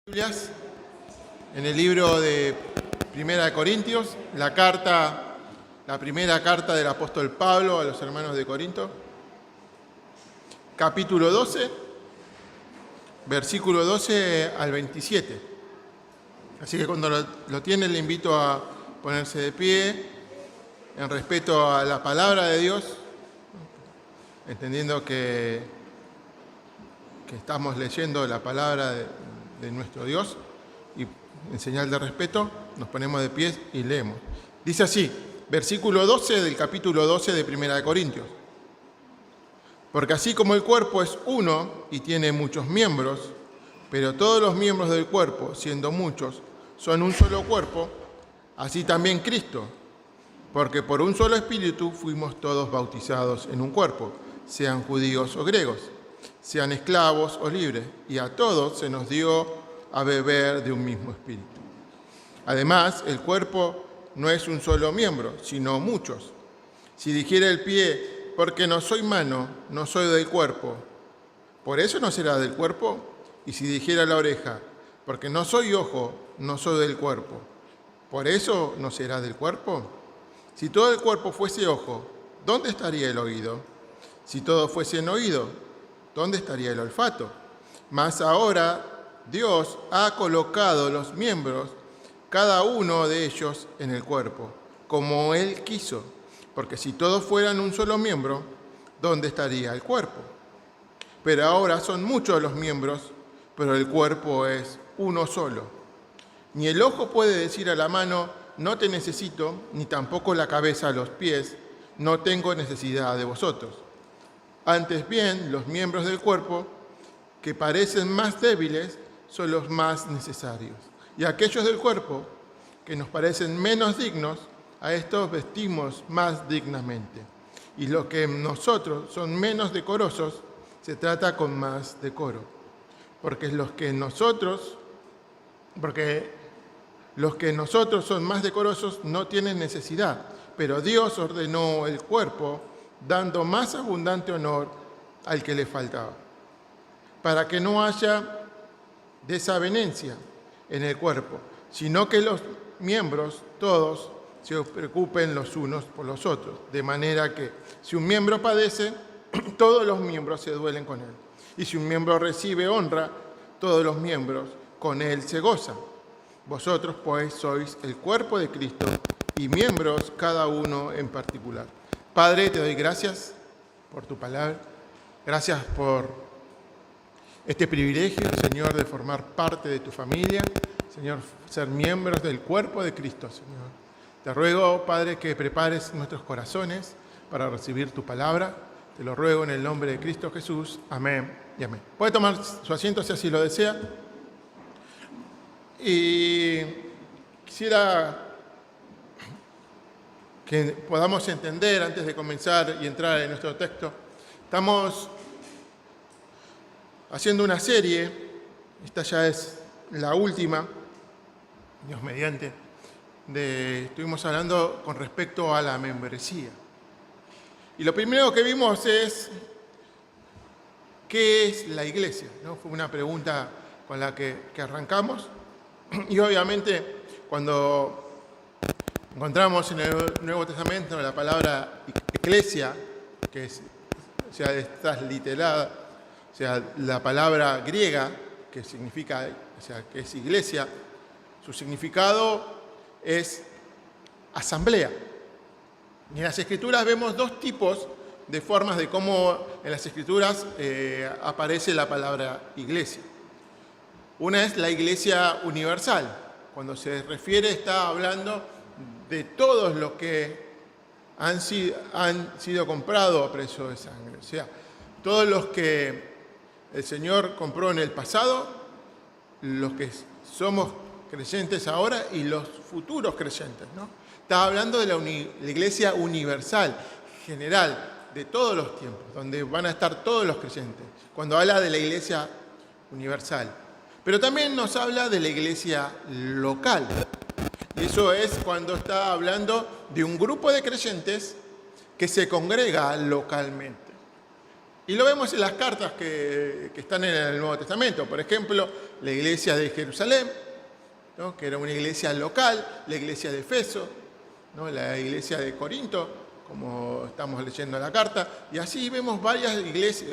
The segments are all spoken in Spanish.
Biblias en el libro de Primera de Corintios, la primera carta del apóstol Pablo a los hermanos de Corinto, capítulo 12, versículo 12 al 27. Así que cuando lo tienen, le invito a ponerse de pie en respeto a la palabra de Dios, entendiendo que estamos leyendo la palabra de nuestro Dios, y en señal de respeto nos ponemos de pie y leemos. Dice así, versículo 12 del capítulo 12 de Primera de Corintios. Porque así como el cuerpo es uno y tiene muchos miembros, pero todos los miembros del cuerpo, siendo muchos, son un solo cuerpo, así también Cristo. Porque por un solo espíritu fuimos todos bautizados en un cuerpo, sean judíos o griegos, sean esclavos o libres, y a todos se nos dio a beber de un mismo espíritu. Además, el cuerpo no es un solo miembro, sino muchos. Si dijera el pie, porque no soy mano, no soy del cuerpo, ¿por eso no será del cuerpo? Y si dijera la oreja, porque no soy ojo, no soy del cuerpo, ¿por eso no será del cuerpo? Si todo el cuerpo fuese ojo, ¿dónde estaría el oído? Si todo fuese oído, ¿dónde estaría el olfato? Mas ahora Dios ha colocado los miembros, cada uno de ellos, en el cuerpo, como Él quiso. Porque si todos fueran un solo miembro, ¿dónde estaría el cuerpo? Pero ahora son muchos los miembros, pero el cuerpo es uno solo. Ni el ojo puede decir a la mano, no te necesito, ni tampoco la cabeza a los pies, no tengo necesidad de vosotros. Antes bien, los miembros del cuerpo, que parecen más débiles, son los más necesarios. Y aquellos del cuerpo, que nos parecen menos dignos, a estos vestimos más dignamente. Y los que nosotros son menos decorosos, se trata con más decoro. Porque los que nosotros son más decorosos no tienen necesidad, pero Dios ordenó el cuerpo, dando más abundante honor al que le faltaba, para que no haya desavenencia en el cuerpo, sino que los miembros todos se preocupen los unos por los otros, de manera que si un miembro padece, todos los miembros se duelen con él, y si un miembro recibe honra, todos los miembros con él se gozan. Vosotros pues sois el cuerpo de Cristo y miembros cada uno en particular. Padre, te doy gracias por tu palabra, gracias por este privilegio, Señor, de formar parte de tu familia, Señor, ser miembros del cuerpo de Cristo, Señor. Te ruego, Padre, que prepares nuestros corazones para recibir tu palabra. Te lo ruego en el nombre de Cristo Jesús. Amén y amén. Puede tomar su asiento si así lo desea. Y quisiera que podamos entender, antes de comenzar y entrar en nuestro texto, estamos haciendo una serie, esta ya es la última, Dios mediante, estuvimos hablando con respecto a la membresía. Y lo primero que vimos es, ¿qué es la iglesia? ¿No? Fue una pregunta con la que arrancamos. Y obviamente, cuando encontramos en el Nuevo Testamento la palabra eclesia, que está literada, o sea, la palabra griega, que significa, o sea, que es iglesia, su significado es asamblea. Y en las Escrituras vemos dos tipos de formas de cómo en las Escrituras aparece la palabra iglesia. Una es la iglesia universal. Cuando se refiere, está hablando de todos los que han sido comprados a precio de sangre. O sea, todos los que el Señor compró en el pasado, los que somos creyentes ahora y los futuros creyentes, ¿no? Está hablando de la iglesia universal, general, de todos los tiempos, donde van a estar todos los creyentes, cuando habla de la iglesia universal. Pero también nos habla de la iglesia local. Y eso es cuando está hablando de un grupo de creyentes que se congrega localmente. Y lo vemos en las cartas que están en el Nuevo Testamento. Por ejemplo, la iglesia de Jerusalén, ¿no?, que era una iglesia local, la iglesia de Efeso, ¿no?, la iglesia de Corinto, como estamos leyendo la carta. Y así vemos varias iglesias,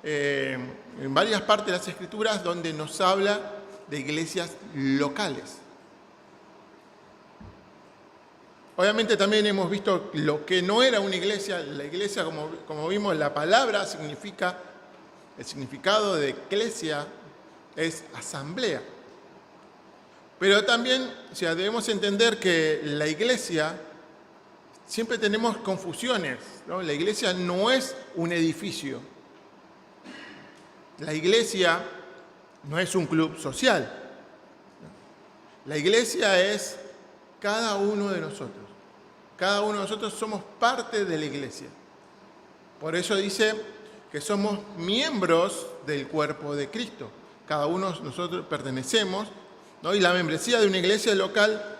en varias partes de las Escrituras donde nos habla de iglesias locales. Obviamente también hemos visto lo que no era una iglesia. La iglesia, como vimos, la palabra significa, el significado de eclesia es asamblea. Pero también, debemos entender que la iglesia, siempre tenemos confusiones, ¿no? La iglesia no es un edificio. La iglesia no es un club social. La iglesia es cada uno de nosotros. Cada uno de nosotros somos parte de la iglesia. Por eso dice que somos miembros del cuerpo de Cristo. Cada uno de nosotros pertenecemos, ¿no? Y la membresía de una iglesia local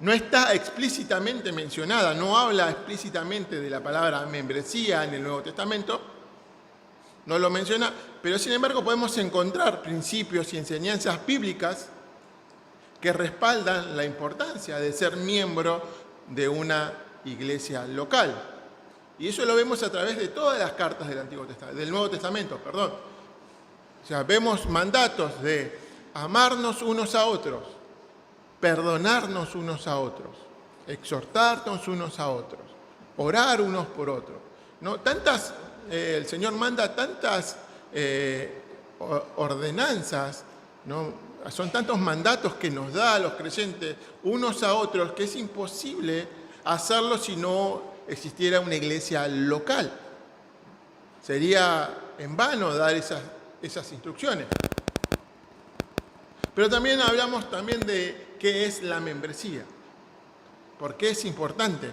no está explícitamente mencionada, no habla explícitamente de la palabra membresía en el Nuevo Testamento, no lo menciona, pero sin embargo podemos encontrar principios y enseñanzas bíblicas que respaldan la importancia de ser miembro de una iglesia local. Y eso lo vemos a través de todas las cartas del Nuevo Testamento. Vemos mandatos de amarnos unos a otros, perdonarnos unos a otros, exhortarnos unos a otros, orar unos por otros, ¿no? El Señor manda tantas ordenanzas, ¿no? Son tantos mandatos que nos da a los creyentes unos a otros que es imposible hacerlo si no existiera una iglesia local. Sería en vano dar esas instrucciones. Pero también hablamos de qué es la membresía. ¿Por qué es importante?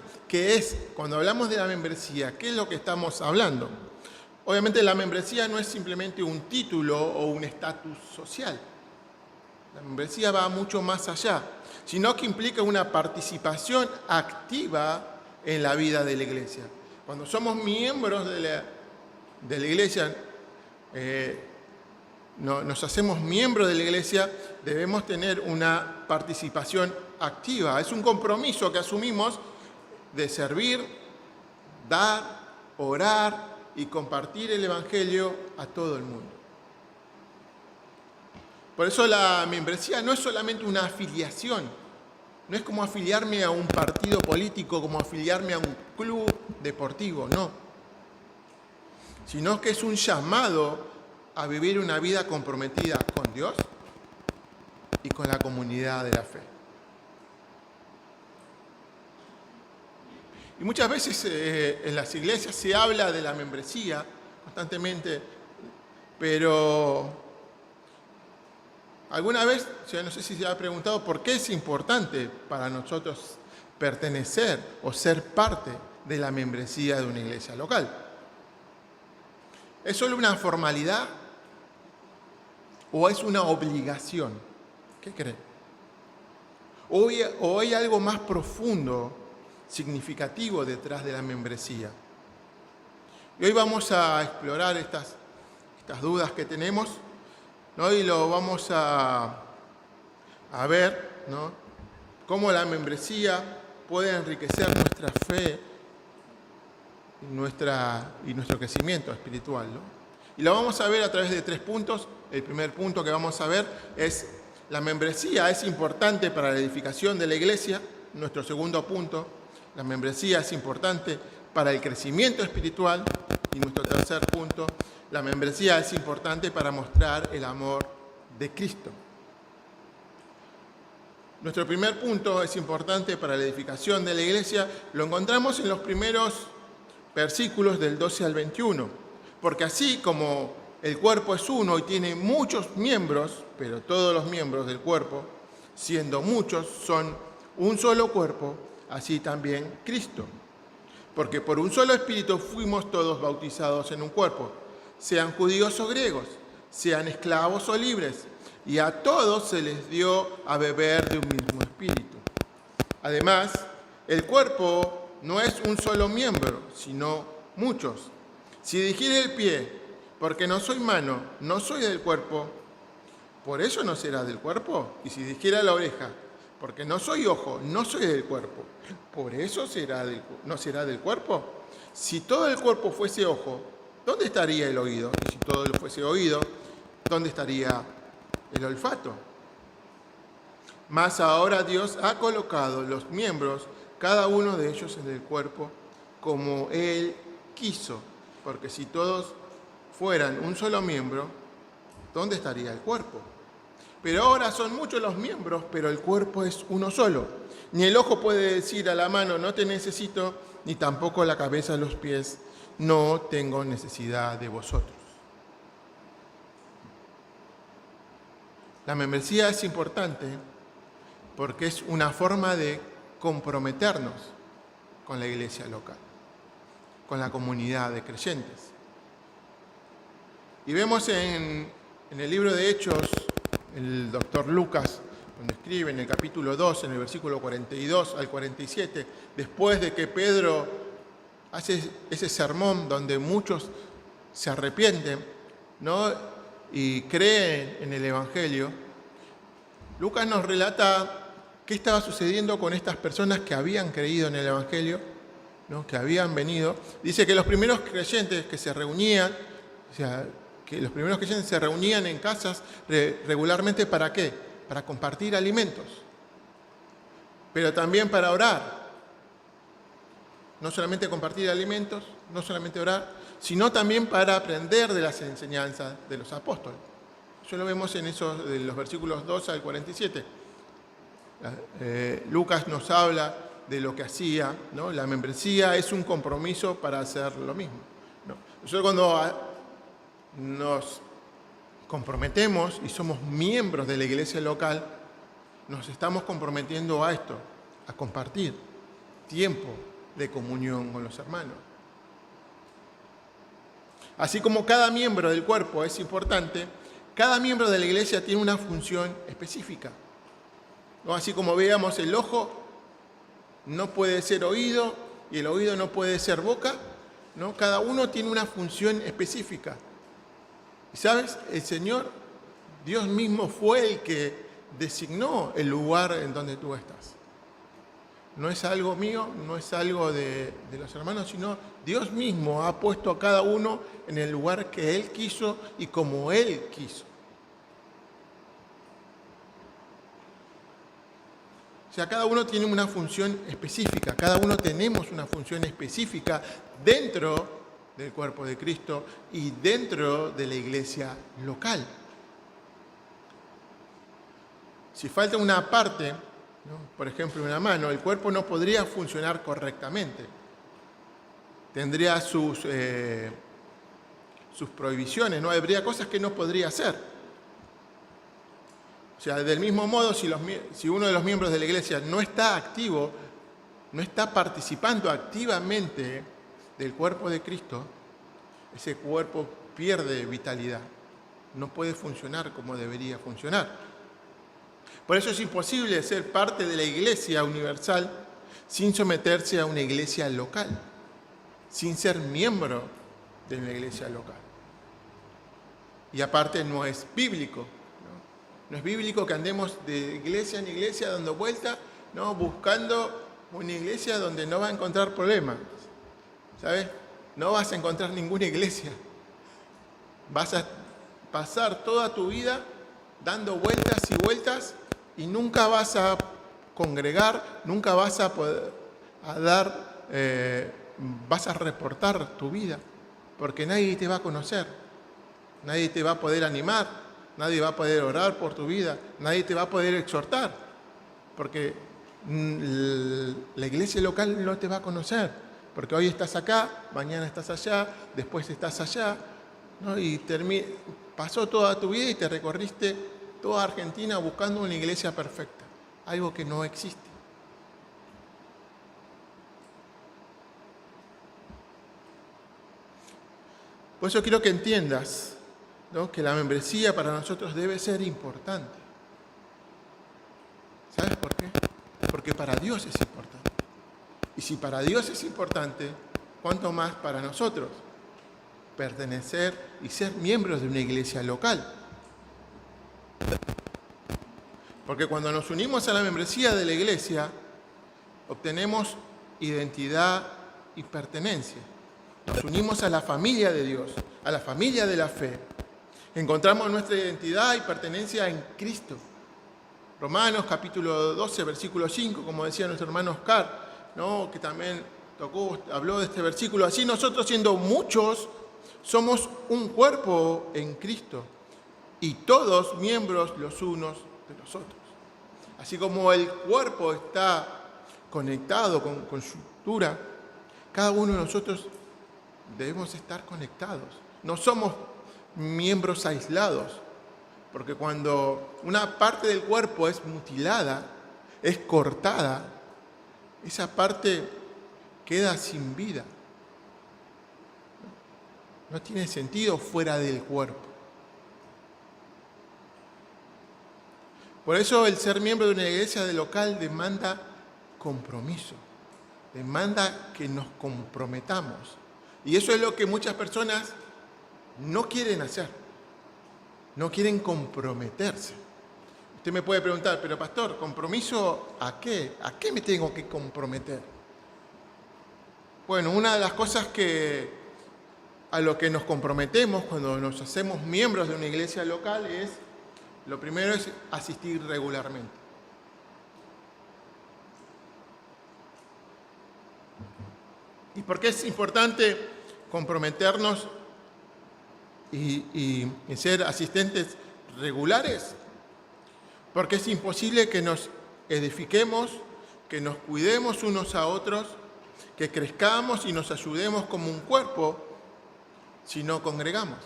Cuando hablamos de la membresía, ¿qué es lo que estamos hablando? Obviamente la membresía no es simplemente un título o un estatus social. La membresía va mucho más allá, sino que implica una participación activa en la vida de la iglesia. Cuando somos miembros de la iglesia, nos hacemos miembros de la iglesia, debemos tener una participación activa. Es un compromiso que asumimos de servir, dar, orar y compartir el Evangelio a todo el mundo. Por eso la membresía no es solamente una afiliación, no es como afiliarme a un partido político, como afiliarme a un club deportivo, no. Sino que es un llamado a vivir una vida comprometida con Dios y con la comunidad de la fe. Y muchas veces en las iglesias se habla de la membresía constantemente, pero alguna vez, no sé si se ha preguntado por qué es importante para nosotros pertenecer o ser parte de la membresía de una iglesia local. ¿Es solo una formalidad o es una obligación? ¿Qué creen? ¿O hay algo más profundo, significativo detrás de la membresía? Y hoy vamos a explorar estas dudas que tenemos, ¿no? Y lo vamos a ver, ¿no?, cómo la membresía puede enriquecer nuestra fe y nuestro crecimiento espiritual, ¿no? Y lo vamos a ver a través de 3 puntos. El primer punto que vamos a ver es: la membresía es importante para la edificación de la iglesia. Nuestro segundo punto: la membresía es importante para el crecimiento espiritual. Y nuestro tercer punto: la membresía es importante para mostrar el amor de Cristo. Nuestro primer punto, es importante para la edificación de la iglesia, lo encontramos en los primeros versículos del 12 al 21. Porque así como el cuerpo es uno y tiene muchos miembros, pero todos los miembros del cuerpo, siendo muchos, son un solo cuerpo, así también Cristo. Porque por un solo espíritu fuimos todos bautizados en un cuerpo, sean judíos o griegos, sean esclavos o libres, y a todos se les dio a beber de un mismo espíritu. Además, el cuerpo no es un solo miembro, sino muchos. Si dijere el pie, porque no soy mano, no soy del cuerpo, ¿por eso no será del cuerpo? Y si dijera la oreja, porque no soy ojo, no soy del cuerpo, ¿por eso no será del cuerpo? Si todo el cuerpo fuese ojo, ¿dónde estaría el oído? Y si todo fuese oído, ¿dónde estaría el olfato? Mas ahora Dios ha colocado los miembros, cada uno de ellos en el cuerpo, como Él quiso. Porque si todos fueran un solo miembro, ¿dónde estaría el cuerpo? Pero ahora son muchos los miembros, pero el cuerpo es uno solo. Ni el ojo puede decir a la mano, no te necesito, ni tampoco la cabeza a los pies, no tengo necesidad de vosotros. La membresía es importante porque es una forma de comprometernos con la iglesia local, con la comunidad de creyentes. Y vemos en el libro de Hechos, el doctor Lucas, donde escribe en el capítulo 2, en el versículo 42 al 47, después de que Pedro hace ese sermón donde muchos se arrepienten, ¿no?, y creen en el Evangelio, Lucas nos relata qué estaba sucediendo con estas personas que habían creído en el Evangelio, ¿no?, que habían venido. Dice que los primeros creyentes que se reunían, en casas regularmente, ¿para qué? Para compartir alimentos, pero también para orar. No solamente compartir alimentos, no solamente orar, sino también para aprender de las enseñanzas de los apóstoles. Eso lo vemos en de los versículos 2 al 47. Lucas nos habla de lo que hacía, ¿no? La membresía es un compromiso para hacer lo mismo, ¿no? Nosotros cuando nos comprometemos y somos miembros de la iglesia local, nos estamos comprometiendo a esto, a compartir tiempo de comunión con los hermanos. Así como cada miembro del cuerpo es importante, cada miembro de la iglesia tiene una función específica, ¿no? Así como veíamos, el ojo no puede ser oído y el oído no puede ser boca, ¿no? Cada uno tiene una función específica. Y sabes, el Señor, Dios mismo, fue el que designó el lugar en donde tú estás. No es algo mío, no es algo de los hermanos, sino Dios mismo ha puesto a cada uno en el lugar que Él quiso y como Él quiso. O sea, cada uno tiene una función específica, cada uno tenemos una función específica dentro del cuerpo de Cristo y dentro de la iglesia local. Si falta una parte, ¿no?, por ejemplo una mano, el cuerpo no podría funcionar correctamente. Tendría sus prohibiciones, ¿no? Habría cosas que no podría hacer. O sea, del mismo modo, si uno de los miembros de la iglesia no está activo, no está participando activamente del cuerpo de Cristo, ese cuerpo pierde vitalidad, no puede funcionar como debería funcionar. Por eso es imposible ser parte de la iglesia universal sin someterse a una iglesia local, sin ser miembro de la iglesia local. Y aparte no es bíblico, ¿no? No es bíblico que andemos de iglesia en iglesia dando vuelta, ¿no?, buscando una iglesia donde no va a encontrar problemas, ¿sabes? No vas a encontrar ninguna iglesia. Vas a pasar toda tu vida dando vueltas y vueltas y nunca vas a congregar, nunca vas a poder vas a reportar tu vida, porque nadie te va a conocer, nadie te va a poder animar, nadie va a poder orar por tu vida, nadie te va a poder exhortar, porque la iglesia local no te va a conocer, porque hoy estás acá, mañana estás allá, después estás allá, ¿no? Y pasó toda tu vida y te recorriste toda Argentina buscando una iglesia perfecta, algo que no existe. Por eso quiero que entiendas, ¿no?, que la membresía para nosotros debe ser importante. ¿Sabes por qué? Porque para Dios es importante. Y si para Dios es importante, ¿cuánto más para nosotros? pertenecer y ser miembros de una iglesia local. Porque cuando nos unimos a la membresía de la iglesia, obtenemos identidad y pertenencia. Nos unimos a la familia de Dios, a la familia de la fe. Encontramos nuestra identidad y pertenencia en Cristo. Romanos capítulo 12, versículo 5, como decía nuestro hermano Oscar, ¿no? Que también habló de este versículo. Así nosotros, siendo muchos, somos un cuerpo en Cristo y todos miembros los unos de los otros. Así como el cuerpo está conectado con sutura, cada uno de nosotros debemos estar conectados. No somos miembros aislados, porque cuando una parte del cuerpo es mutilada, es cortada, esa parte queda sin vida. No tiene sentido fuera del cuerpo. Por eso el ser miembro de una iglesia de local demanda compromiso, demanda que nos comprometamos. Y eso es lo que muchas personas no quieren hacer, no quieren comprometerse. Usted me puede preguntar, pero pastor, ¿compromiso a qué? ¿A qué me tengo que comprometer? Bueno, una de las cosas a lo que nos comprometemos cuando nos hacemos miembros de una iglesia local es, lo primero es asistir regularmente. ¿Y por qué es importante comprometernos y ser asistentes regulares? Porque es imposible que nos edifiquemos, que nos cuidemos unos a otros, que crezcamos y nos ayudemos como un cuerpo si no congregamos.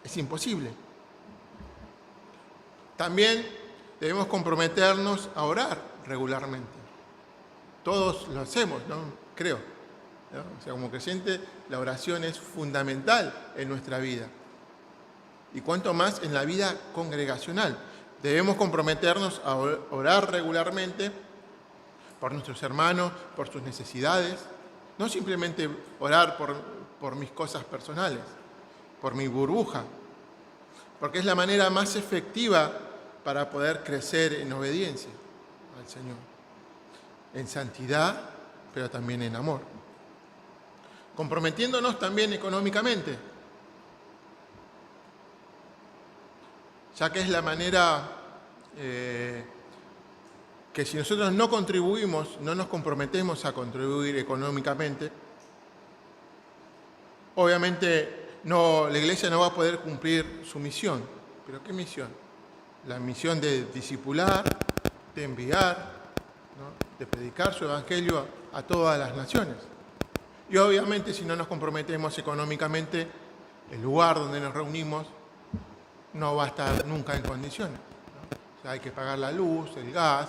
Es imposible. También debemos comprometernos a orar regularmente. Todos lo hacemos, ¿no? Creo, ¿no? O sea, como creyente, la oración es fundamental en nuestra vida. Y cuanto más en la vida congregacional. Debemos comprometernos a orar regularmente por nuestros hermanos, por sus necesidades. No simplemente orar por mis cosas personales, por mi burbuja. Porque es la manera más efectiva para poder crecer en obediencia al Señor. En santidad, pero también en amor. Comprometiéndonos también económicamente, ya que es la manera que si nosotros no contribuimos, no nos comprometemos a contribuir económicamente, obviamente la iglesia no va a poder cumplir su misión. ¿Pero qué misión? La misión de discipular, de enviar, ¿no? De predicar su evangelio a todas las naciones. Y obviamente si no nos comprometemos económicamente, el lugar donde nos reunimos no va a estar nunca en condiciones, ¿no? O sea, hay que pagar la luz, el gas,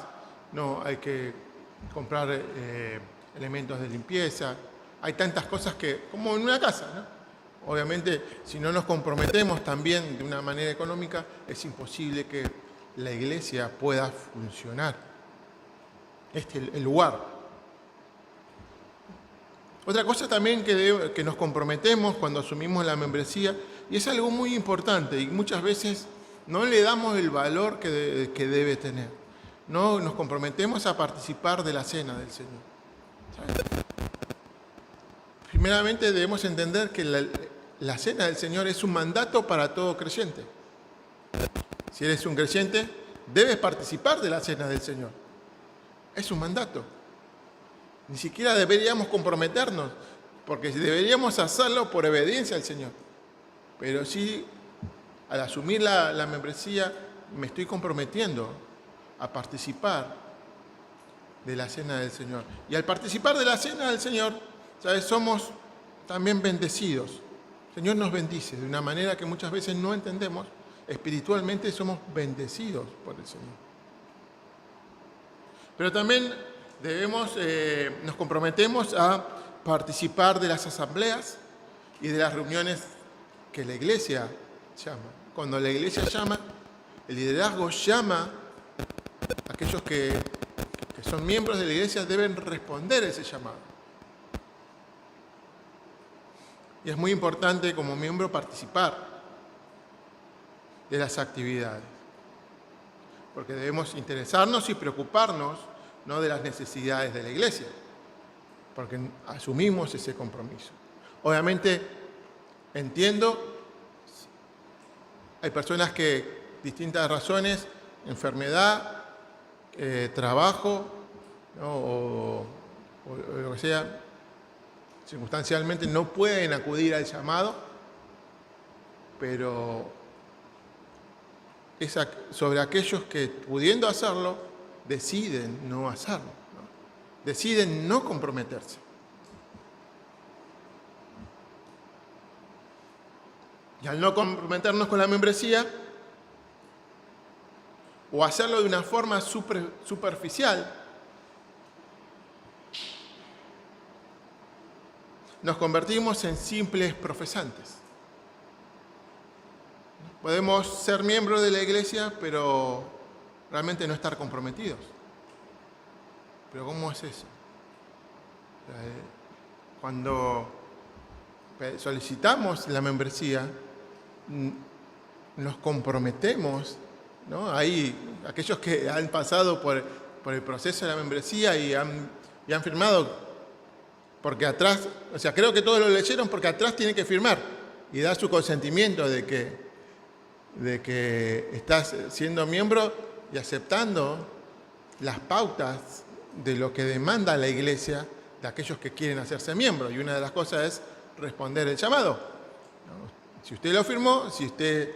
no hay que comprar elementos de limpieza. Hay tantas cosas como en una casa, ¿no? Obviamente, si no nos comprometemos también de una manera económica, es imposible que la iglesia pueda funcionar. Este es el lugar. Otra cosa también que nos comprometemos cuando asumimos la membresía, y es algo muy importante, y muchas veces no le damos el valor que debe tener. No nos comprometemos a participar de la cena del Señor. ¿Sabes? Primeramente debemos entender que la cena del Señor es un mandato para todo creyente. Si eres un creyente, debes participar de la cena del Señor. Es un mandato. Ni siquiera deberíamos comprometernos, porque deberíamos hacerlo por obediencia al Señor. Pero sí, al asumir la membresía, me estoy comprometiendo a participar de la cena del Señor. Y al participar de la cena del Señor, ¿sabes? Somos también bendecidos. El Señor nos bendice de una manera que muchas veces no entendemos. Espiritualmente somos bendecidos por el Señor. Pero también nos comprometemos a participar de las asambleas y de las reuniones que la iglesia llama. Cuando la iglesia llama, el liderazgo llama a aquellos que son miembros de la iglesia, deben responder a ese llamado. Y es muy importante como miembro participar de las actividades, porque debemos interesarnos y preocuparnos, ¿no?, de las necesidades de la iglesia, porque asumimos ese compromiso. Obviamente, entiendo, hay personas que, distintas razones, enfermedad, trabajo, ¿no?, o lo que sea, circunstancialmente no pueden acudir al llamado, pero es sobre aquellos que, pudiendo hacerlo, deciden no hacerlo, ¿no? Deciden no comprometerse. Y al no comprometernos con la membresía, o hacerlo de una forma superficial, nos convertimos en simples profesantes. Podemos ser miembros de la iglesia, pero realmente no estar comprometidos. ¿Pero cómo es eso? Cuando solicitamos la membresía, nos comprometemos, ¿no? Hay aquellos que han pasado por el proceso de la membresía y han firmado, porque atrás, o sea, creo que todos lo leyeron, porque atrás tienen que firmar y dar su consentimiento de que estás siendo miembro y aceptando las pautas de lo que demanda la iglesia de aquellos que quieren hacerse miembros. Y una de las cosas es responder el llamado, ¿no? Si usted lo firmó, si usted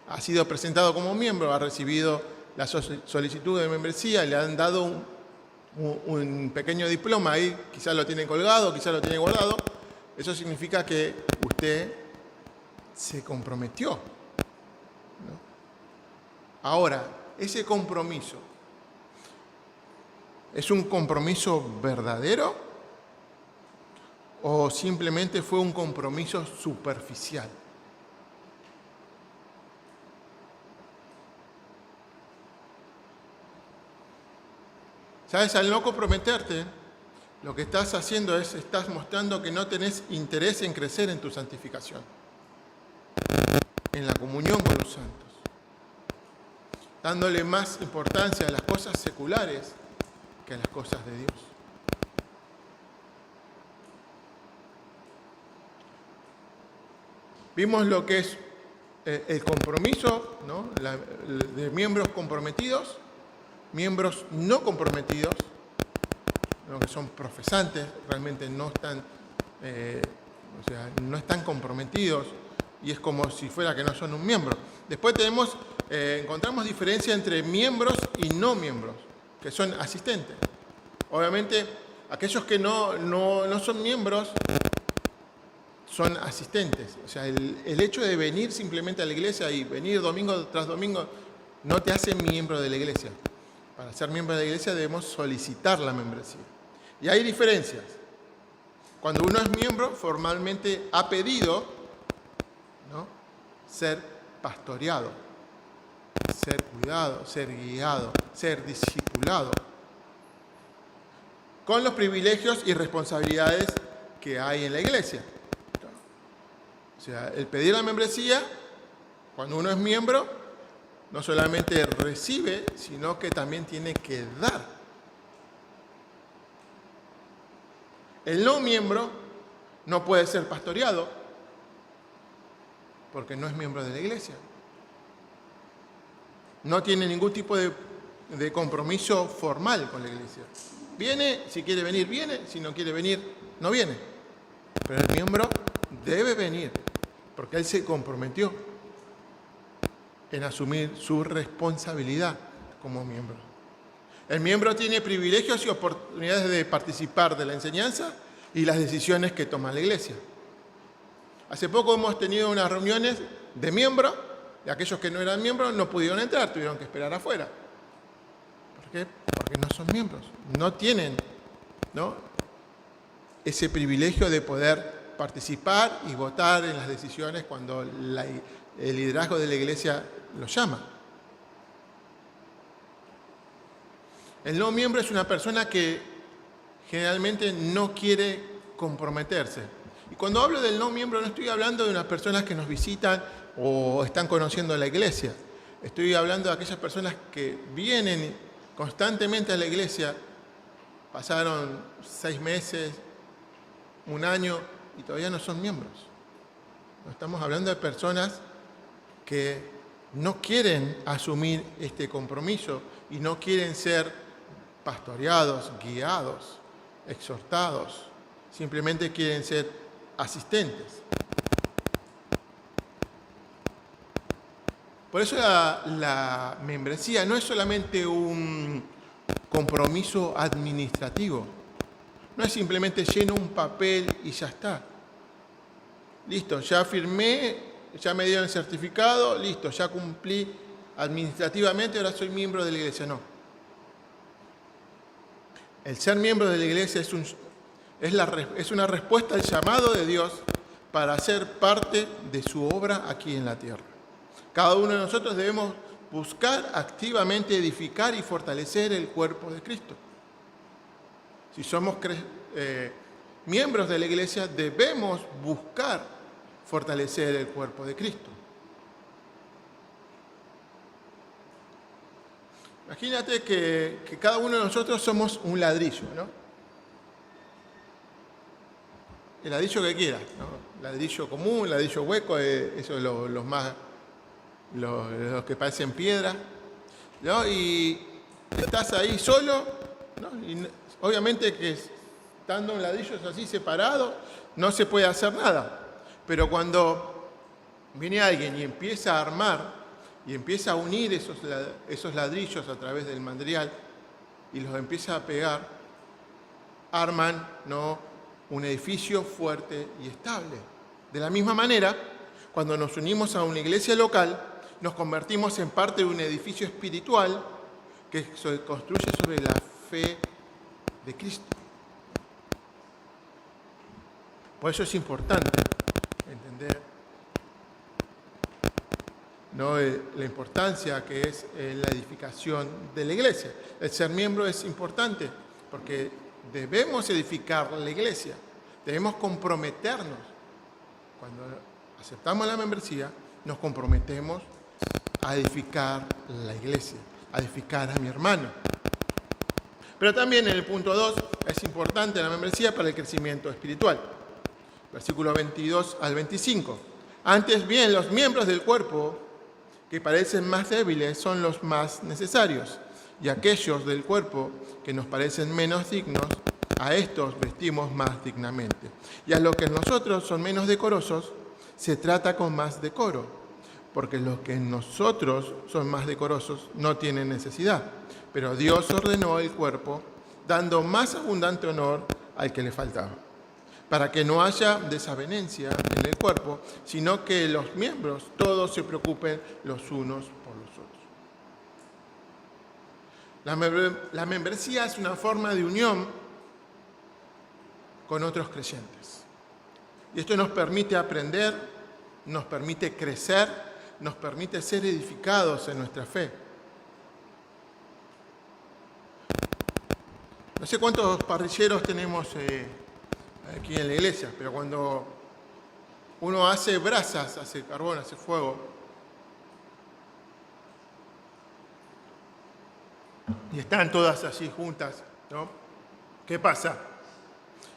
ha sido presentado como miembro, ha recibido la solicitud de membresía, le han dado un pequeño diploma ahí, quizás lo tiene colgado, quizás lo tiene guardado, eso significa que usted se comprometió, ¿no? Ahora, ese compromiso, ¿es un compromiso verdadero o simplemente fue un compromiso superficial? ¿Sabes? Al no comprometerte, lo que estás haciendo es, estás mostrando que no tenés interés en crecer en tu santificación, en la comunión con los santos, dándole más importancia a las cosas seculares que a las cosas de Dios. Vimos lo que es el compromiso, ¿no?, de miembros comprometidos, miembros no comprometidos, ¿no?, que son profesantes, realmente no están, no están comprometidos y es como si fuera que no son un miembro. Después encontramos diferencia entre miembros y no miembros, que son asistentes. Obviamente, aquellos que no son miembros son asistentes. O sea, el hecho de venir simplemente a la iglesia y venir domingo tras domingo no te hace miembro de la iglesia. Para ser miembro de la iglesia debemos solicitar la membresía. Y hay diferencias. Cuando uno es miembro, formalmente ha pedido, ¿no?, ser pastoreado, ser cuidado, ser guiado, ser discipulado, con los privilegios y responsabilidades que hay en la iglesia. O sea, el pedir la membresía, cuando uno es miembro, no solamente recibe, sino que también tiene que dar. El no miembro no puede ser pastoreado porque no es miembro de la iglesia. No tiene ningún tipo de compromiso formal con la iglesia. Viene, si quiere venir, viene, si no quiere venir, no viene. Pero el miembro debe venir porque él se comprometió en asumir su responsabilidad como miembro. El miembro tiene privilegios y oportunidades de participar de la enseñanza y las decisiones que toma la iglesia. Hace poco hemos tenido unas reuniones de miembros y aquellos que no eran miembros no pudieron entrar, tuvieron que esperar afuera. ¿Por qué? Porque no son miembros, no tienen, ¿no?, ese privilegio de poder participar y votar en las decisiones cuando el liderazgo de la iglesia lo llama. El no miembro es una persona que generalmente no quiere comprometerse Y cuando hablo del no miembro, no estoy hablando de unas personas que nos visitan o están conociendo la iglesia. Estoy hablando de aquellas personas que vienen constantemente a la iglesia, pasaron 6 meses, 1 año y todavía no son miembros. No estamos hablando de personas que no quieren asumir este compromiso y no quieren ser pastoreados, guiados, exhortados. Simplemente quieren ser asistentes. Por eso la membresía no es solamente un compromiso administrativo. No es simplemente lleno un papel y ya está. Listo, ya firmé, ya me dieron el certificado, listo, ya cumplí administrativamente, ahora soy miembro de la iglesia. No. El ser miembro de la iglesia es una respuesta al llamado de Dios para ser parte de su obra aquí en la tierra. Cada uno de nosotros debemos buscar activamente edificar y fortalecer el cuerpo de Cristo. Si somos miembros de la iglesia, debemos buscar fortalecer el cuerpo de Cristo. Imagínate que cada uno de nosotros somos un ladrillo, ¿no? El ladrillo que quieras, ¿no? Ladrillo común, ladrillo hueco, eso es los que parecen piedra, ¿no? Y estás ahí solo, ¿no? Y obviamente que estando en ladrillos así separados no se puede hacer nada. Pero cuando viene alguien y empieza a armar y empieza a unir esos ladrillos a través del material y los empieza a pegar, arman, ¿no?, un edificio fuerte y estable. De la misma manera, cuando nos unimos a una iglesia local, nos convertimos en parte de un edificio espiritual que se construye sobre la fe de Cristo. Por eso es importante entender, ¿no?, la importancia que es la edificación de la iglesia. El ser miembro es importante porque debemos edificar la iglesia, debemos comprometernos. Cuando aceptamos la membresía, nos comprometemos a edificar la iglesia, a edificar a mi hermano. Pero también en el punto 2 es importante la membresía para el crecimiento espiritual. Versículo 22 al 25. Antes bien, los miembros del cuerpo que parecen más débiles son los más necesarios, y aquellos del cuerpo que nos parecen menos dignos, a estos vestimos más dignamente. Y a los que nosotros son menos decorosos, se trata con más decoro, porque los que en nosotros son más decorosos no tienen necesidad. Pero Dios ordenó el cuerpo, dando más abundante honor al que le faltaba, para que no haya desavenencia en el cuerpo, sino que los miembros todos se preocupen los unos por los otros. La membresía es una forma de unión con otros creyentes. Y esto nos permite aprender, nos permite crecer, nos permite ser edificados en nuestra fe. No sé cuántos parrilleros tenemos aquí en la iglesia, pero cuando uno hace brasas, hace carbón, hace fuego, y están todas así juntas, ¿no? ¿Qué pasa?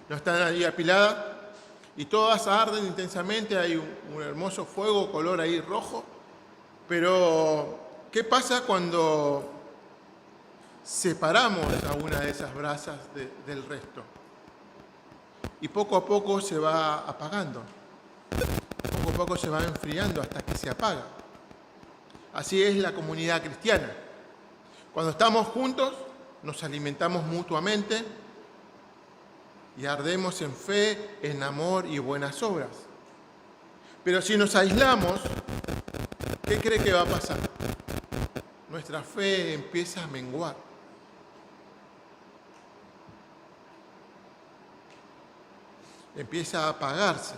No están ahí apiladas y todas arden intensamente, hay un hermoso fuego, color ahí rojo, pero ¿qué pasa cuando separamos a una de esas brasas del resto? Y poco a poco se va apagando, poco a poco se va enfriando hasta que se apaga. Así es la comunidad cristiana. Cuando estamos juntos, nos alimentamos mutuamente y ardemos en fe, en amor y buenas obras. Pero si nos aislamos, ¿qué cree que va a pasar? Nuestra fe empieza a menguar. Empieza a apagarse.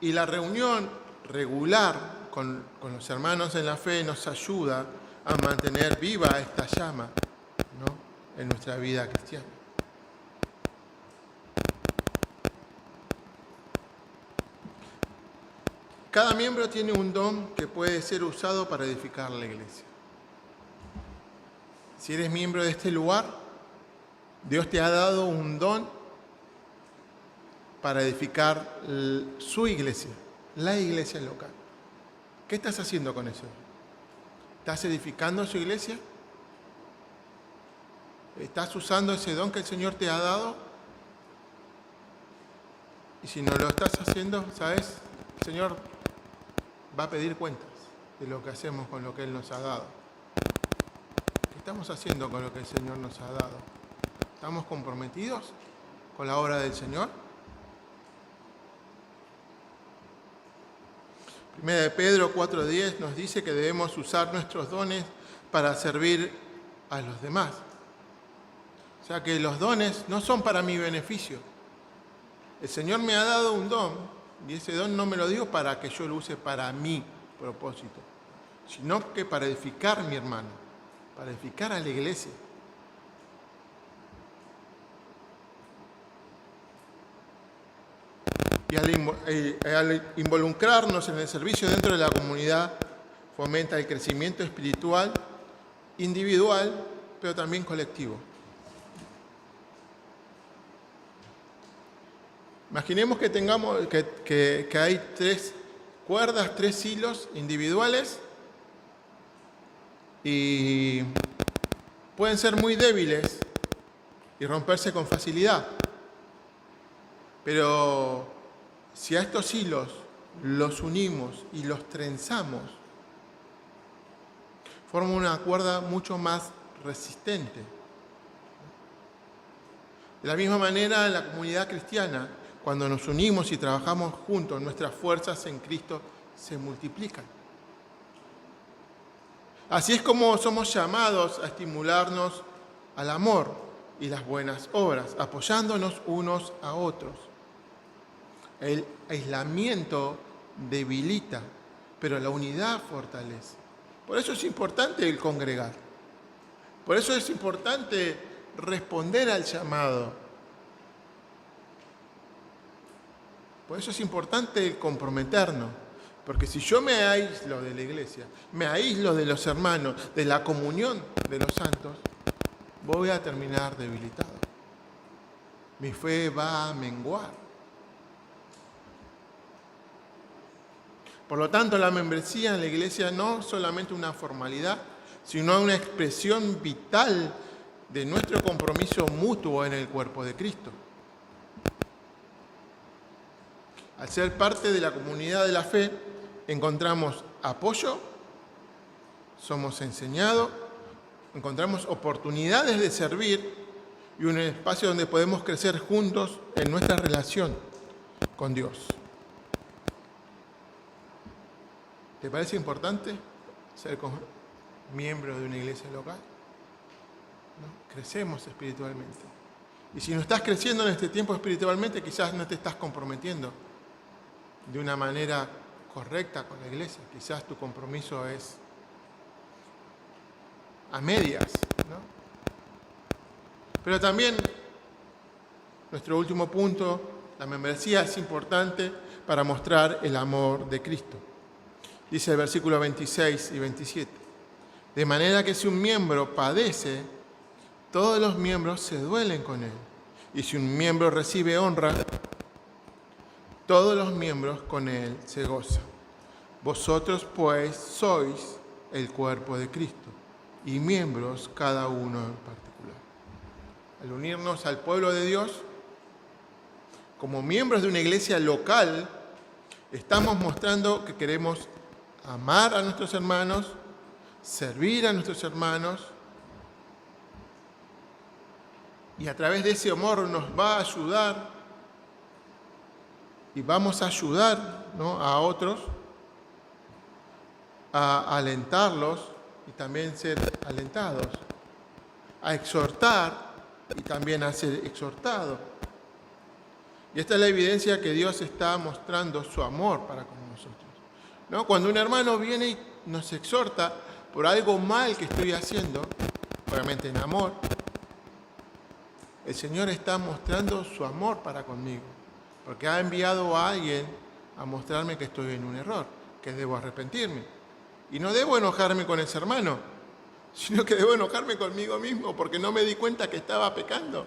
Y la reunión regular con los hermanos en la fe nos ayuda a mantener viva esta llama, ¿no?, en nuestra vida cristiana. Cada miembro tiene un don que puede ser usado para edificar la iglesia. Si eres miembro de este lugar, Dios te ha dado un don para edificar su iglesia, la iglesia local. ¿Qué estás haciendo con eso? ¿Estás edificando su iglesia? ¿Estás usando ese don que el Señor te ha dado? Y si no lo estás haciendo, ¿sabes? El Señor va a pedir cuentas de lo que hacemos con lo que Él nos ha dado. ¿Qué estamos haciendo con lo que el Señor nos ha dado? ¿Estamos comprometidos con la obra del Señor? Primera de Pedro 4:10 nos dice que debemos usar nuestros dones para servir a los demás. O sea que los dones no son para mi beneficio. El Señor me ha dado un don y ese don no me lo dio para que yo lo use para mi propósito, sino que para edificar a mi hermano, para edificar a la iglesia. Y al involucrarnos en el servicio dentro de la comunidad, fomenta el crecimiento espiritual, individual, pero también colectivo. Imaginemos que tengamos que hay 3 cuerdas, 3 hilos individuales y pueden ser muy débiles y romperse con facilidad. Pero si a estos hilos los unimos y los trenzamos, forman una cuerda mucho más resistente. De la misma manera, en la comunidad cristiana, cuando nos unimos y trabajamos juntos, nuestras fuerzas en Cristo se multiplican. Así es como somos llamados a estimularnos al amor y las buenas obras, apoyándonos unos a otros. El aislamiento debilita, pero la unidad fortalece. Por eso es importante el congregar. Por eso es importante responder al llamado. Por eso es importante el comprometernos. Porque si yo me aíslo de la iglesia, me aíslo de los hermanos, de la comunión de los santos, voy a terminar debilitado. Mi fe va a menguar. Por lo tanto, la membresía en la iglesia no es solamente una formalidad, sino una expresión vital de nuestro compromiso mutuo en el cuerpo de Cristo. Al ser parte de la comunidad de la fe, encontramos apoyo, somos enseñados, encontramos oportunidades de servir y un espacio donde podemos crecer juntos en nuestra relación con Dios. ¿Te parece importante ser miembro de una iglesia local? ¿No? Crecemos espiritualmente. Y si no estás creciendo en este tiempo espiritualmente, quizás no te estás comprometiendo de una manera correcta con la iglesia. Quizás tu compromiso es a medias, ¿no? Pero también, nuestro último punto, la membresía es importante para mostrar el amor de Cristo. Dice el versículo 26 y 27. De manera que si un miembro padece, todos los miembros se duelen con él. Y si un miembro recibe honra, todos los miembros con él se gozan. Vosotros, pues, sois el cuerpo de Cristo y miembros cada uno en particular. Al unirnos al pueblo de Dios, como miembros de una iglesia local, estamos mostrando que queremos amar a nuestros hermanos, servir a nuestros hermanos, y a través de ese amor nos va a ayudar y vamos a ayudar, ¿no?, a otros, a alentarlos y también ser alentados, a exhortar y también a ser exhortados. Y esta es la evidencia que Dios está mostrando su amor para con nosotros, ¿no? Cuando un hermano viene y nos exhorta por algo mal que estoy haciendo, obviamente en amor, el Señor está mostrando su amor para conmigo, porque ha enviado a alguien a mostrarme que estoy en un error, que debo arrepentirme. Y no debo enojarme con ese hermano, sino que debo enojarme conmigo mismo porque no me di cuenta que estaba pecando,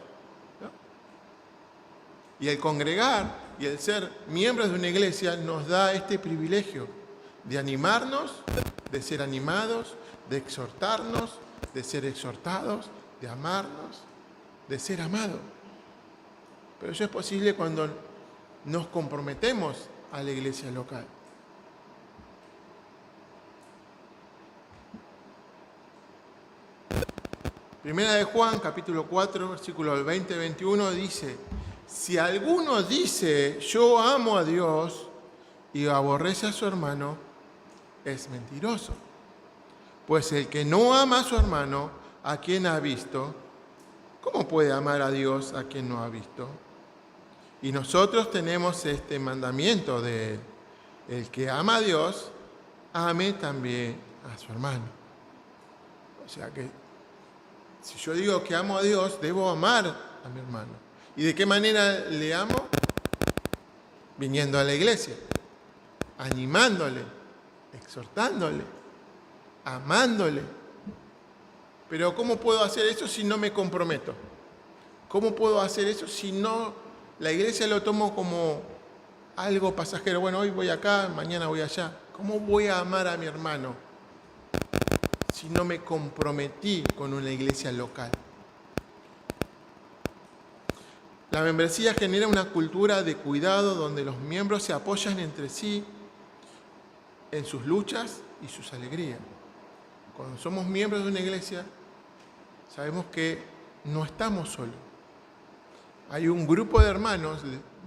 ¿no? Y el congregar y el ser miembros de una iglesia nos da este privilegio de animarnos, de ser animados, de exhortarnos, de ser exhortados, de amarnos, de ser amados. Pero eso es posible cuando nos comprometemos a la iglesia local. Primera de Juan, capítulo 4, versículos 20-21, dice: si alguno dice, yo amo a Dios, y aborrece a su hermano, es mentiroso. Pues el que no ama a su hermano, a quien ha visto, ¿cómo puede amar a Dios a quien no ha visto? Y nosotros tenemos este mandamiento de él: el que ama a Dios, ame también a su hermano. O sea que si yo digo que amo a Dios, debo amar a mi hermano. ¿Y de qué manera le amo? Viniendo a la iglesia, animándole, exhortándole, amándole. Pero ¿cómo puedo hacer eso si no me comprometo? ¿Cómo puedo hacer eso si no la iglesia lo tomo como algo pasajero? Bueno, hoy voy acá, mañana voy allá. ¿Cómo voy a amar a mi hermano si no me comprometí con una iglesia local? La membresía genera una cultura de cuidado donde los miembros se apoyan entre sí en sus luchas y sus alegrías. Cuando somos miembros de una iglesia, sabemos que no estamos solos. Hay un grupo de hermanos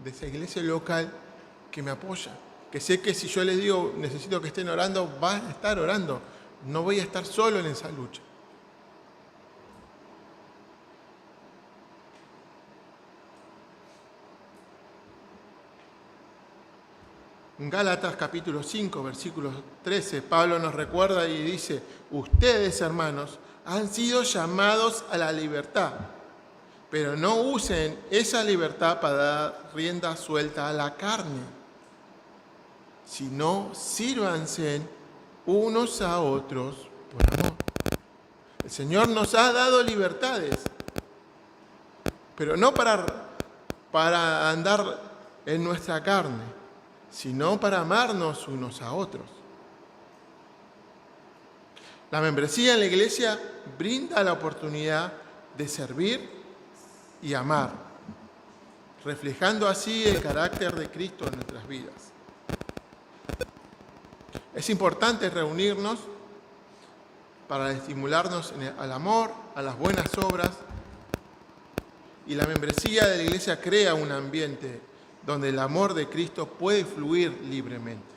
de esa iglesia local que me apoya, que sé que si yo les digo necesito que estén orando, van a estar orando. No voy a estar solo en esa lucha. En Gálatas capítulo 5, versículo 13, Pablo nos recuerda y dice: ustedes, hermanos, han sido llamados a la libertad, pero no usen esa libertad para dar rienda suelta a la carne, sino sírvanse unos a otros por amor. El Señor nos ha dado libertades, pero no para andar en nuestra carne, sino para amarnos unos a otros. La membresía en la iglesia brinda la oportunidad de servir y amar, reflejando así el carácter de Cristo en nuestras vidas. Es importante reunirnos para estimularnos al amor, a las buenas obras, y la membresía de la iglesia crea un ambiente donde el amor de Cristo puede fluir libremente,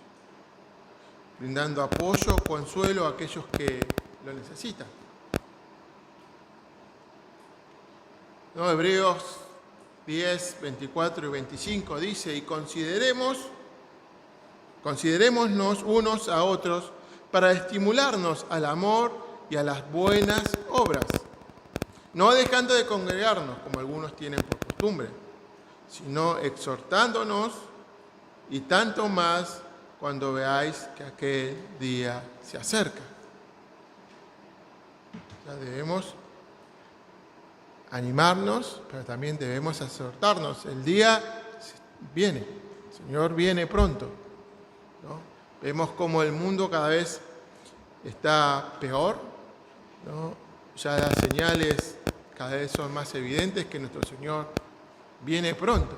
brindando apoyo, consuelo a aquellos que lo necesitan. ¿No? Hebreos 10, 24 y 25 dice: y considerémonos unos a otros para estimularnos al amor y a las buenas obras, no dejando de congregarnos como algunos tienen por costumbre, sino exhortándonos, y tanto más cuando veáis que aquel día se acerca. Ya debemos animarnos, pero también debemos exhortarnos. El día viene, el Señor viene pronto, ¿no? Vemos como el mundo cada vez está peor, ¿no? Ya las señales cada vez son más evidentes que nuestro Señor viene pronto,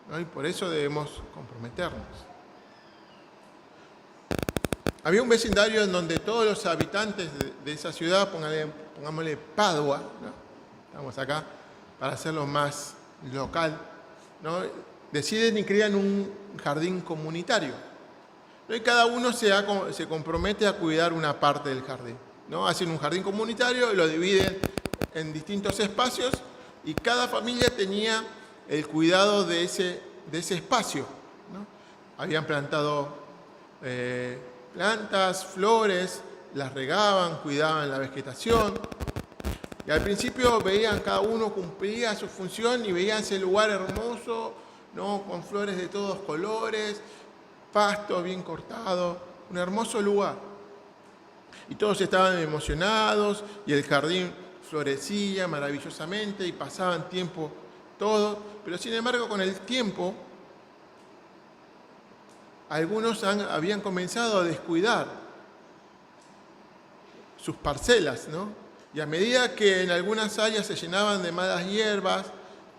¿no? Y por eso debemos comprometernos. Había un vecindario en donde todos los habitantes de esa ciudad, pongámosle Padua, ¿no? Estamos acá para hacerlo más local, ¿no? Deciden y crean un jardín comunitario, ¿no? Y cada uno se compromete a cuidar una parte del jardín, ¿no? Hacen un jardín comunitario y lo dividen en distintos espacios, y cada familia tenía el cuidado de ese espacio, ¿no? Habían plantado plantas, flores, las regaban, cuidaban la vegetación. Y al principio veían cada uno cumplía su función y veían ese lugar hermoso, ¿no? Con flores de todos colores, pasto bien cortado, un hermoso lugar. Y todos estaban emocionados y el jardín florecía maravillosamente y pasaban tiempo todos, pero sin embargo con el tiempo algunos habían comenzado a descuidar sus parcelas, ¿no? Y a medida que en algunas áreas se llenaban de malas hierbas,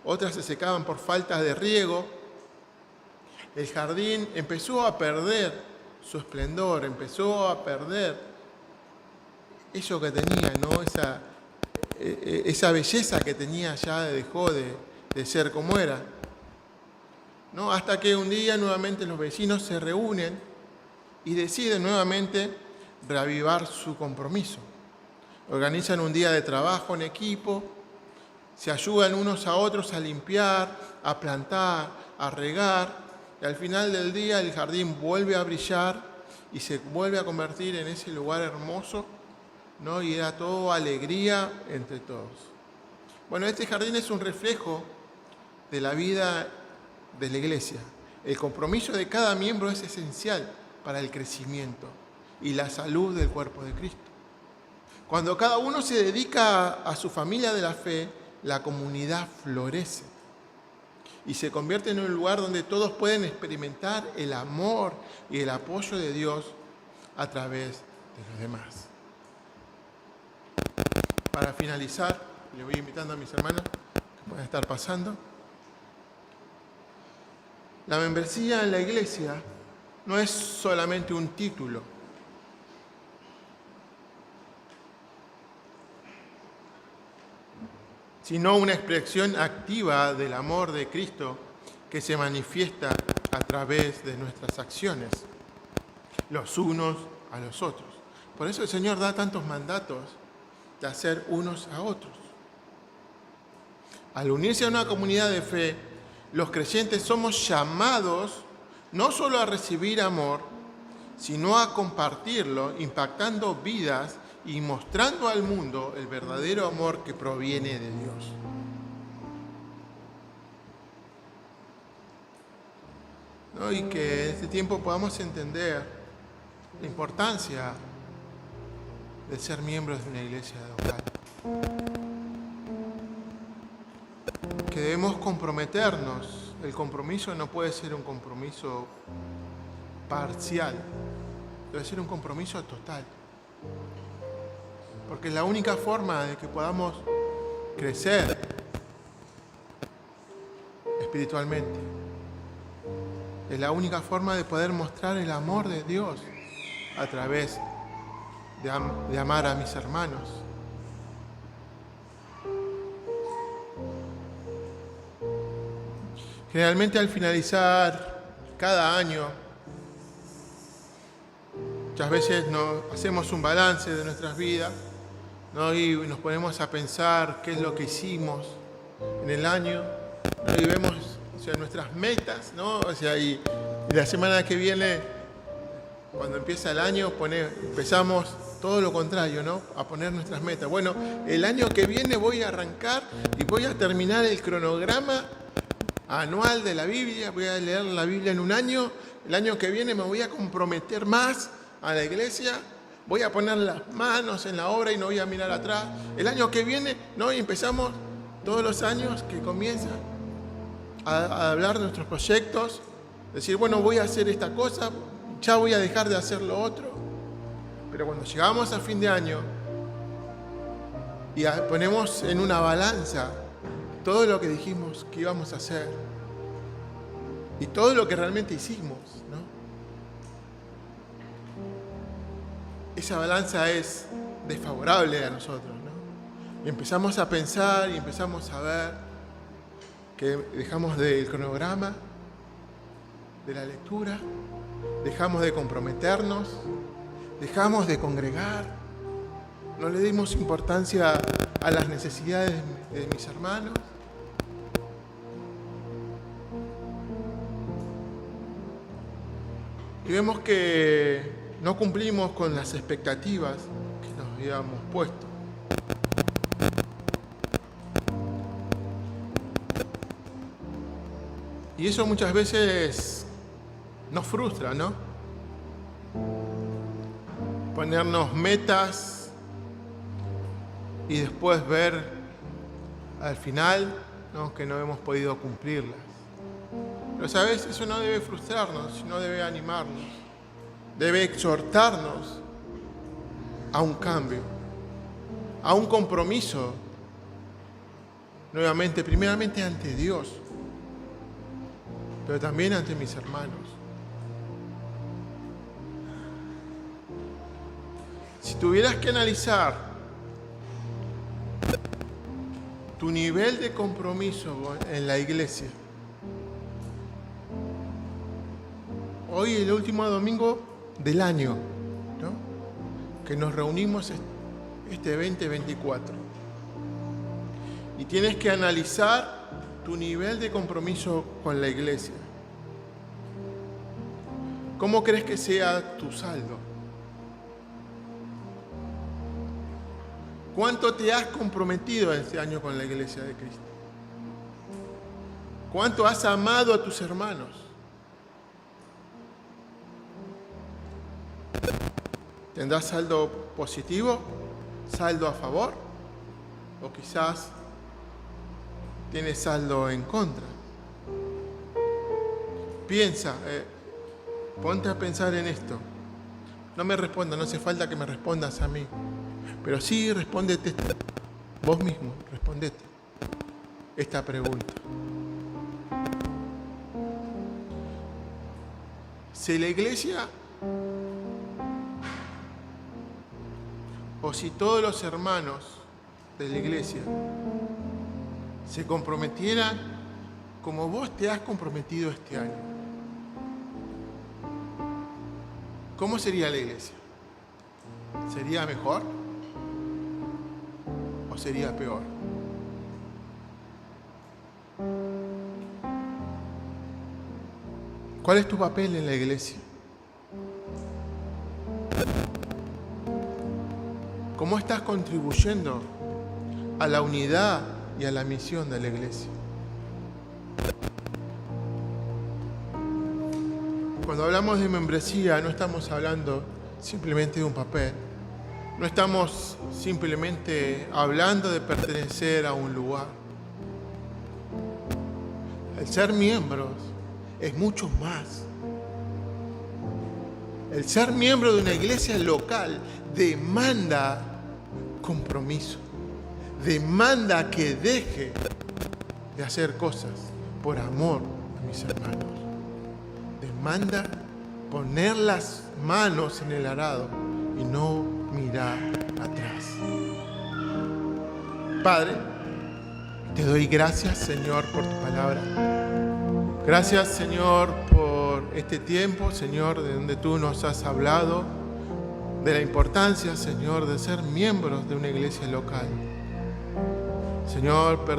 otras se secaban por falta de riego, el jardín empezó a perder su esplendor, empezó a perder eso que tenía, ¿no? Esa belleza que tenía ya dejó de ser como era, ¿no? Hasta que un día nuevamente los vecinos se reúnen y deciden nuevamente reavivar su compromiso. Organizan un día de trabajo en equipo, se ayudan unos a otros a limpiar, a plantar, a regar, y al final del día el jardín vuelve a brillar y se vuelve a convertir en ese lugar hermoso, ¿no? Y era todo alegría entre todos. Bueno, este jardín es un reflejo de la vida de la iglesia. El compromiso de cada miembro es esencial para el crecimiento y la salud del cuerpo de Cristo. Cuando cada uno se dedica a su familia de la fe, la comunidad florece y se convierte en un lugar donde todos pueden experimentar el amor y el apoyo de Dios a través de los demás. Para finalizar, le voy invitando a mis hermanos que puedan estar pasando. La membresía en la iglesia no es solamente un título, sino una expresión activa del amor de Cristo que se manifiesta a través de nuestras acciones, los unos a los otros. Por eso el Señor da tantos mandatos de hacer unos a otros. Al unirse a una comunidad de fe, los creyentes somos llamados no solo a recibir amor, sino a compartirlo, impactando vidas y mostrando al mundo el verdadero amor que proviene de Dios. ¿No? Y que en este tiempo podamos entender la importancia de ser miembros de una iglesia local. Que debemos comprometernos. El compromiso no puede ser un compromiso parcial, debe ser un compromiso total. Porque es la única forma de que podamos crecer espiritualmente. Es la única forma de poder mostrar el amor de Dios a través de amar a mis hermanos. Generalmente al finalizar cada año, muchas veces hacemos un balance de nuestras vidas, ¿no? Y nos ponemos a pensar qué es lo que hicimos en el año, ¿no? Y vemos, nuestras metas, ¿no? Y la semana que viene, cuando empieza el año, empezamos todo lo contrario, ¿no? A poner nuestras metas. Bueno, el año que viene voy a arrancar y voy a terminar el cronograma anual de la Biblia, voy a leer la Biblia en un año, el año que viene me voy a comprometer más a la iglesia, voy a poner las manos en la obra y no voy a mirar atrás. El año que viene, ¿no? Y empezamos todos los años que comienzan a hablar de nuestros proyectos, decir, bueno, voy a hacer esta cosa, ya voy a dejar de hacer lo otro. Pero cuando llegamos a fin de año y ponemos en una balanza todo lo que dijimos que íbamos a hacer y todo lo que realmente hicimos, ¿no? Esa balanza es desfavorable a nosotros, ¿no? Y empezamos a pensar y empezamos a ver que dejamos del cronograma, de la lectura, dejamos de comprometernos, dejamos de congregar, no le dimos importancia a las necesidades de mis hermanos. Y vemos que no cumplimos con las expectativas que nos habíamos puesto. Y eso muchas veces Nos frustra, ¿no? Ponernos metas y después ver al final, ¿no?, que no hemos podido cumplirlas. Pero, ¿sabes? Eso no debe frustrarnos, sino debe animarnos. Debe exhortarnos a un cambio, a un compromiso. Nuevamente, primeramente ante Dios, pero también ante mis hermanos. Si tuvieras que analizar tu nivel de compromiso en la iglesia, hoy es el último domingo del año, ¿no?, que nos reunimos este 2024. Y tienes que analizar tu nivel de compromiso con la iglesia. ¿Cómo crees que sea tu saldo? ¿Cuánto te has comprometido este año con la iglesia de Cristo? ¿Cuánto has amado a tus hermanos? ¿Tendrás saldo positivo? ¿Saldo a favor? ¿O quizás tienes saldo en contra? Piensa, ponte a pensar en esto. No me respondas, no hace falta que me respondas a mí. Pero sí, respóndete vos mismo, respondete esta pregunta. Si la iglesia, o si todos los hermanos de la iglesia se comprometieran como vos te has comprometido este año, ¿cómo sería la iglesia? ¿Sería mejor o sería peor? ¿Cuál es tu papel en la iglesia? ¿Cómo estás contribuyendo a la unidad y a la misión de la iglesia? Cuando hablamos de membresía, no estamos hablando simplemente de un papel. No estamos simplemente hablando de pertenecer a un lugar. El ser miembros es mucho más. El ser miembro de una iglesia local demanda compromiso, demanda que deje de hacer cosas por amor a mis hermanos, demanda poner las manos en el arado y no mirar atrás. Padre, te doy gracias, Señor, por tu palabra. Gracias, Señor, por este tiempo, Señor, de donde tú nos has hablado de la importancia, Señor, de ser miembros de una iglesia local. Señor, perdón.